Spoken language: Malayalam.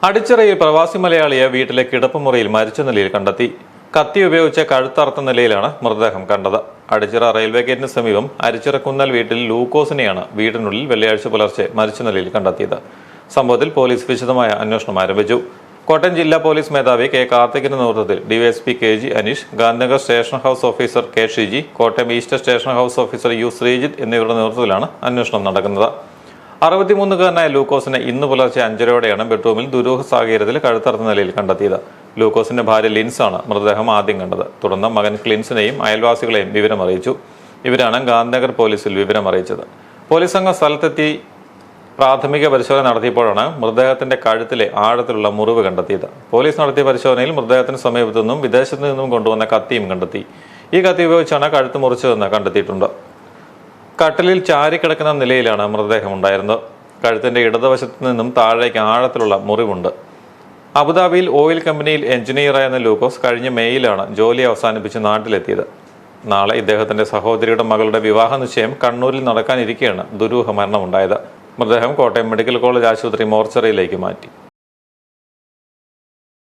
അടിച്ചിറയിൽ പ്രവാസി മലയാളിയെ വീട്ടിലെ കിടപ്പുമുറിയിൽ മരിച്ച നിലയിൽ കണ്ടെത്തി. കത്തി ഉപയോഗിച്ച് കഴുത്തറുത്ത നിലയിലാണ് മൃതദേഹം കണ്ടത്. അടിച്ചിറ റെയിൽവേ ഗേറ്റിന് സമീപം അരിച്ചിറക്കുന്നൽ വീട്ടിൽ ലൂക്കോസിനെയാണ് വീടിനുള്ളിൽ വെള്ളിയാഴ്ച പുലർച്ചെ മരിച്ച നിലയിൽ കണ്ടെത്തിയത്. സംഭവത്തിൽ പോലീസ് വിശദമായ അന്വേഷണം ആരംഭിച്ചു. കോട്ടയം ജില്ലാ പോലീസ് മേധാവി കെ കാർത്തികിന്റെ നേതൃത്വത്തിൽ DYSP KG Aneesh, Gandhinagar station house officer K Shiji, Kottayam east station house officer U Sreejith എന്നിവരുടെ നേതൃത്വത്തിലാണ് അന്വേഷണം നടക്കുന്നത്. 63-കാരനായ ലൂക്കോസിനെ ഇന്ന് പുലർച്ചെ 5:30-ഓടെയാണ് ബെഡ്റൂമിൽ ദുരൂഹ സാഹചര്യത്തിൽ കഴുത്തറുത്ത നിലയിൽ കണ്ടെത്തിയത്. ലൂക്കോസിന്റെ ഭാര്യ ലിൻസാണ് മൃതദേഹം ആദ്യം കണ്ടത്. തുടർന്ന് മകൻ ക്ലിൻസിനെയും അയൽവാസികളെയും വിവരമറിയിച്ചു. ഇവരാണ് ഗാന്ധിനഗർ പോലീസിൽ വിവരമറിയിച്ചത്. പോലീസ് സംഘം സ്ഥലത്തെത്തി പ്രാഥമിക പരിശോധന നടത്തിയപ്പോഴാണ് മൃതദേഹത്തിന്റെ കഴുത്തിലെ ആഴത്തിലുള്ള മുറിവ് കണ്ടെത്തിയത്. പോലീസ് നടത്തിയ പരിശോധനയിൽ മൃതദേഹത്തിന് സമീപത്തു നിന്നും വിദേശത്തു നിന്നും കൊണ്ടുവന്ന കത്തിയും കണ്ടെത്തി. ഈ കത്തി ഉപയോഗിച്ചാണ് കഴുത്ത് മുറിച്ചതെന്ന് കണ്ടെത്തിയിട്ടുണ്ട്. കട്ടിലിൽ ചാരിക്കിടക്കുന്ന നിലയിലാണ് മൃതദേഹം ഉണ്ടായിരുന്നത്. കഴുത്തിന്റെ ഇടതുവശത്തു നിന്നും താഴേക്ക് ആഴത്തിലുള്ള മുറിവുണ്ട്. അബുദാബിയിൽ ഓയിൽ കമ്പനിയിൽ എഞ്ചിനീയറായിരുന്ന ലൂക്കോസ് കഴിഞ്ഞ മെയ്യിലാണ് ജോലി അവസാനിപ്പിച്ച് നാട്ടിലെത്തിയത്. നാളെ ഇദ്ദേഹത്തിന്റെ സഹോദരിയുടെ മകളുടെ വിവാഹ നിശ്ചയം കണ്ണൂരിൽ നടക്കാനിരിക്കെയാണ് ദുരൂഹ മരണമുണ്ടായത്. മൃതദേഹം കോട്ടയം മെഡിക്കൽ കോളേജ് ആശുപത്രി മോർച്ചറിയിലേക്ക് മാറ്റി.